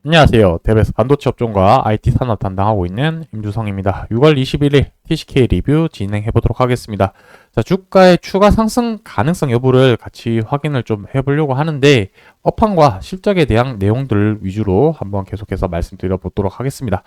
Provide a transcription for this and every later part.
안녕하세요. 대베스 반도체 업종과 IT 산업 담당하고 있는 임주성입니다. 6월 21일 TCK 리뷰 진행해 보도록 하겠습니다. 자, 주가의 추가 상승 가능성 여부를 같이 확인을 좀 해보려고 하는데 업황과 실적에 대한 내용들 위주로 한번 계속해서 말씀드려 보도록 하겠습니다.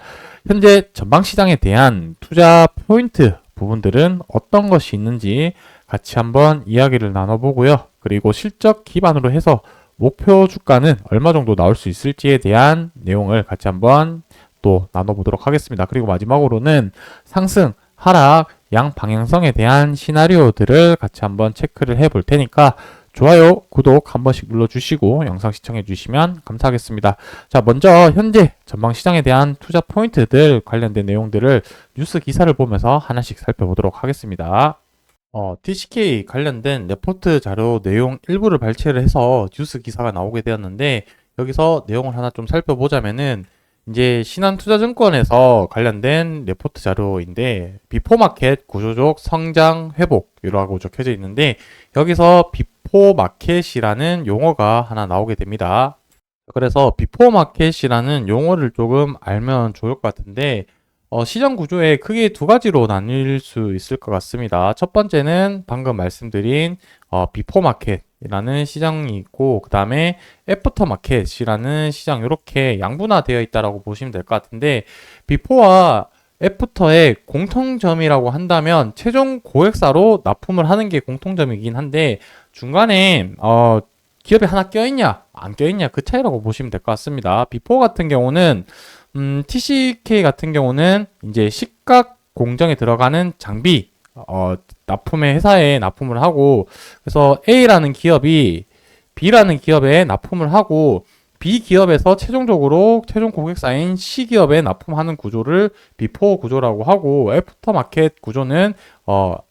현재 전방 시장에 대한 투자 포인트 부분들은 어떤 것이 있는지 같이 한번 이야기를 나눠보고요. 그리고 실적 기반으로 해서 목표 주가는 얼마 정도 나올 수 있을지에 대한 내용을 같이 한번 또 나눠보도록 하겠습니다. 그리고 마지막으로는 상승, 하락, 양 방향성에 대한 시나리오들을 같이 한번 체크를 해볼 테니까 좋아요, 구독 한 번씩 눌러주시고 영상 시청해 주시면 감사하겠습니다. 자, 먼저 현재 전방 시장에 대한 투자 포인트들 관련된 내용들을 뉴스 기사를 보면서 하나씩 살펴보도록 하겠습니다. TCK 관련된 레포트 자료 내용 일부를 발췌를 해서 뉴스 기사가 나오게 되었는데 여기서 내용을 하나 좀 살펴보자면은 이제 신한투자증권에서 관련된 레포트 자료인데 비포마켓 구조적 성장 회복이라고 적혀져 있는데 여기서 비포마켓이라는 용어가 하나 나오게 됩니다. 그래서 비포마켓이라는 용어를 조금 알면 좋을 것 같은데 시장 구조에 크게 두 가지로 나뉠 수 있을 것 같습니다. 첫 번째는 방금 말씀드린 비포 마켓이라는 시장이 있고 그 다음에 애프터 마켓이라는 시장 이렇게 양분화되어 있다라고 보시면 될 것 같은데 비포와 애프터의 공통점이라고 한다면 최종 고객사로 납품을 하는 게 공통점이긴 한데 중간에 기업이 하나 껴있냐 안 껴있냐 그 차이라고 보시면 될 것 같습니다. 비포 같은 경우는 TCK 같은 경우는 이제 식각 공정에 들어가는 장비, 납품의 회사에 납품을 하고, 그래서 A라는 기업이 B라는 기업에 납품을 하고, B 기업에서 최종적으로 최종 고객사인 C 기업에 납품하는 구조를 비포 구조라고 하고, 애프터 마켓 구조는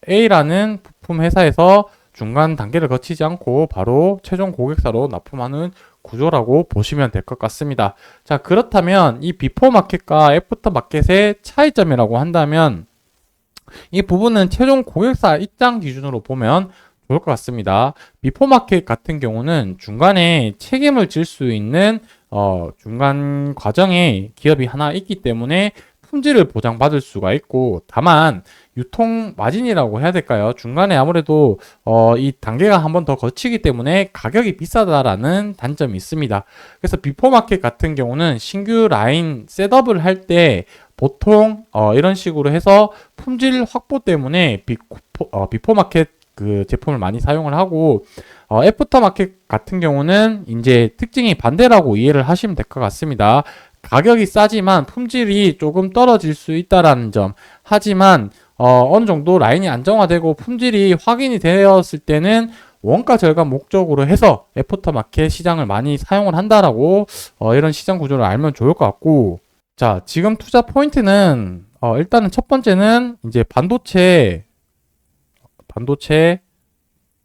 A라는 부품 회사에서 중간 단계를 거치지 않고 바로 최종 고객사로 납품하는 구조라고 보시면 될 것 같습니다. 자, 그렇다면 이 비포 마켓과 애프터 마켓의 차이점이라고 한다면 이 부분은 최종 고객사 입장 기준으로 보면 좋을 것 같습니다. 비포 마켓 같은 경우는 중간에 책임을 질 수 있는 중간 과정에 기업이 하나 있기 때문에 품질을 보장받을 수가 있고 다만 유통 마진이라고 해야 될까요? 중간에 아무래도 이 단계가 한 번 더 거치기 때문에 가격이 비싸다라는 단점이 있습니다. 그래서 비포 마켓 같은 경우는 신규 라인 셋업을 할 때 보통 이런 식으로 해서 품질 확보 때문에 비포 마켓 그 제품을 많이 사용을 하고 애프터 마켓 같은 경우는 이제 특징이 반대라고 이해를 하시면 될 것 같습니다. 가격이 싸지만 품질이 조금 떨어질 수 있다라는 점. 하지만 어느 정도 라인이 안정화되고 품질이 확인이 되었을 때는 원가 절감 목적으로 해서 애프터 마켓 시장을 많이 사용을 한다라고 이런 시장 구조를 알면 좋을 것 같고 자, 지금 투자 포인트는 일단은 첫 번째는 이제 반도체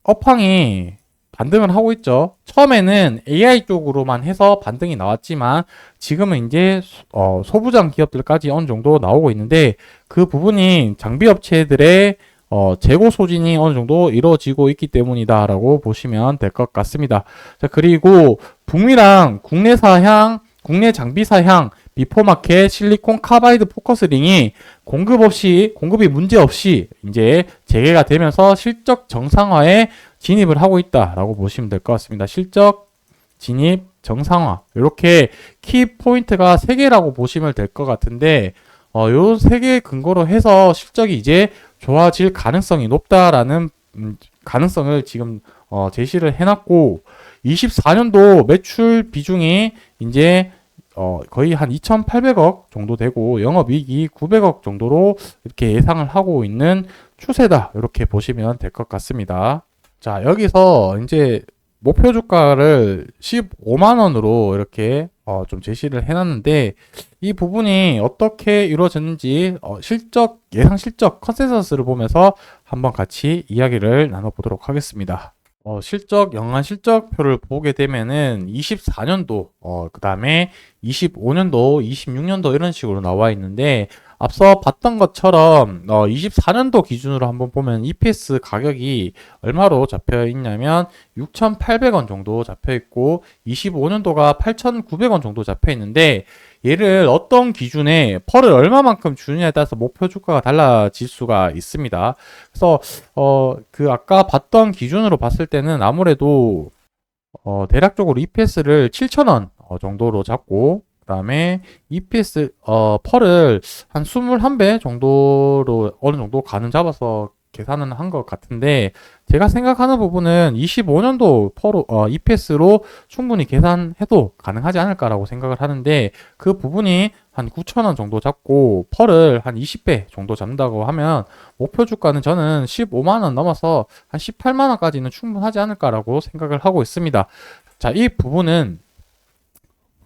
업황이 반등을 하고 있죠. 처음에는 AI 쪽으로만 해서 반등이 나왔지만 지금은 이제 소부장 기업들까지 어느 정도 나오고 있는데 그 부분이 장비 업체들의 재고 소진이 어느 정도 이루어지고 있기 때문이다라고 보시면 될 것 같습니다. 자, 그리고 북미랑 국내 장비사향 비포마켓 실리콘 카바이드 포커스링이 공급이 문제 없이 이제 재개가 되면서 실적 정상화에 진입을 하고 있다라고 보시면 될 것 같습니다. 실적 진입 정상화 이렇게 키 포인트가 3개라고 보시면 될 것 같은데 요 3개 근거로 해서 실적이 이제 좋아질 가능성이 높다라는 가능성을 지금 제시를 해놨고 24년도 매출 비중이 이제 거의 한 2,800억 정도 되고 영업이익이 900억 정도로 이렇게 예상을 하고 있는 추세다 이렇게 보시면 될 것 같습니다. 자, 여기서 이제 목표 주가를 15만 원으로 이렇게 좀 제시를 해놨는데 이 부분이 어떻게 이루어졌는지 예상 실적 컨센서스를 보면서 한번 같이 이야기를 나눠보도록 하겠습니다. 연간 실적표를 보게 되면은 24년도, 그 다음에 25년도, 26년도 이런 식으로 나와 있는데 앞서 봤던 것처럼 24년도 기준으로 한번 보면 EPS 가격이 얼마로 잡혀 있냐면 6,800원 정도 잡혀 있고 25년도가 8,900원 정도 잡혀 있는데 얘를 어떤 기준에 펄을 얼마만큼 주느냐에 따라서 목표 주가가 달라질 수가 있습니다. 그래서 그 아까 봤던 기준으로 봤을 때는 아무래도 대략적으로 EPS를 7,000원 정도로 잡고 그다음에 EPS 펄을 한 21배 정도로 어느 정도 가능 잡아서 계산은 한 것 같은데 제가 생각하는 부분은 25년도 EPS로 충분히 계산해도 가능하지 않을까라고 생각을 하는데 그 부분이 한 9,000원 정도 잡고 펄을 한 20배 정도 잡는다고 하면 목표 주가는 저는 15만원 넘어서 한 18만원까지는 충분하지 않을까라고 생각을 하고 있습니다. 자, 이 부분은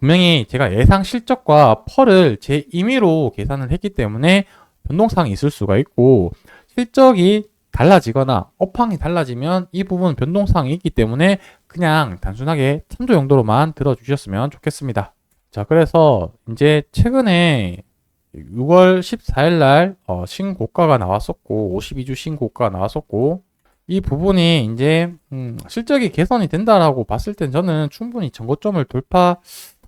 분명히 제가 예상 실적과 펄을 제 임의로 계산을 했기 때문에 변동사항이 있을 수가 있고 실적이 달라지거나 업황이 달라지면 이 부분 변동사항이 있기 때문에 그냥 단순하게 참조 용도로만 들어주셨으면 좋겠습니다. 자, 그래서 이제 최근에 6월 14일 날 신고가가 나왔었고 52주 신고가가 나왔었고 이 부분이 이제 실적이 개선이 된다라고 봤을 땐 저는 충분히 전고점을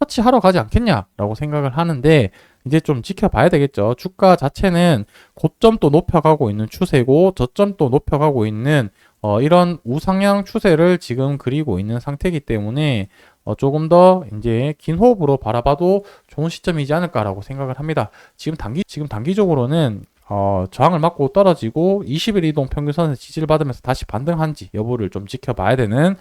터치하러 가지 않겠냐라고 생각을 하는데 이제 좀 지켜봐야 되겠죠. 주가 자체는 고점도 높여가고 있는 추세고 저점도 높여가고 있는 이런 우상향 추세를 지금 그리고 있는 상태이기 때문에 조금 더 이제 긴 호흡으로 바라봐도 좋은 시점이지 않을까라고 생각을 합니다. 지금 단기적으로는 저항을 맞고 떨어지고 20일 이동 평균선에서 지지를 받으면서 다시 반등한지 여부를 좀 지켜봐야 되는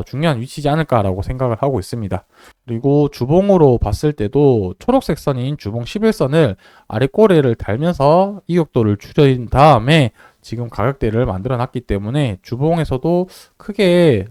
중요한 위치지 않을까라고 생각을 하고 있습니다. 그리고 주봉으로 봤을 때도 초록색 선인 주봉 11선을 아랫꼬리를 달면서 이격도를 줄인 다음에 지금 가격대를 만들어 놨기 때문에 주봉에서도 크게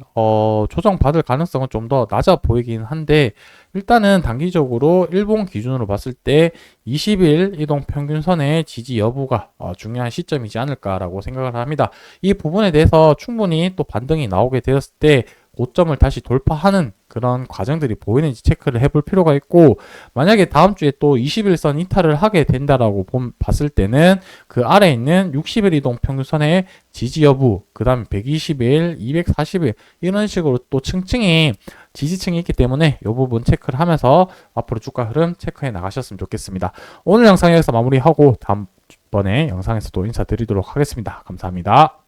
조정받을 가능성은 좀 더 낮아 보이긴 한데 일단은 단기적으로 일본 기준으로 봤을 때 20일 이동 평균선의 지지 여부가 중요한 시점이지 않을까라고 생각을 합니다. 이 부분에 대해서 충분히 또 반등이 나오게 되었을 때 고점을 다시 돌파하는 그런 과정들이 보이는지 체크를 해볼 필요가 있고 만약에 다음 주에 또 21선 이탈을 하게 된다라고 봤을 때는 그 아래에 있는 60일 이동 평균선의 지지 여부 그 다음에 120일, 240일 이런 식으로 또 층층이 지지층이 있기 때문에 이 부분 체크를 하면서 앞으로 주가 흐름 체크해 나가셨으면 좋겠습니다. 오늘 영상 여기서 마무리하고 다음번에 영상에서 또 인사드리도록 하겠습니다. 감사합니다.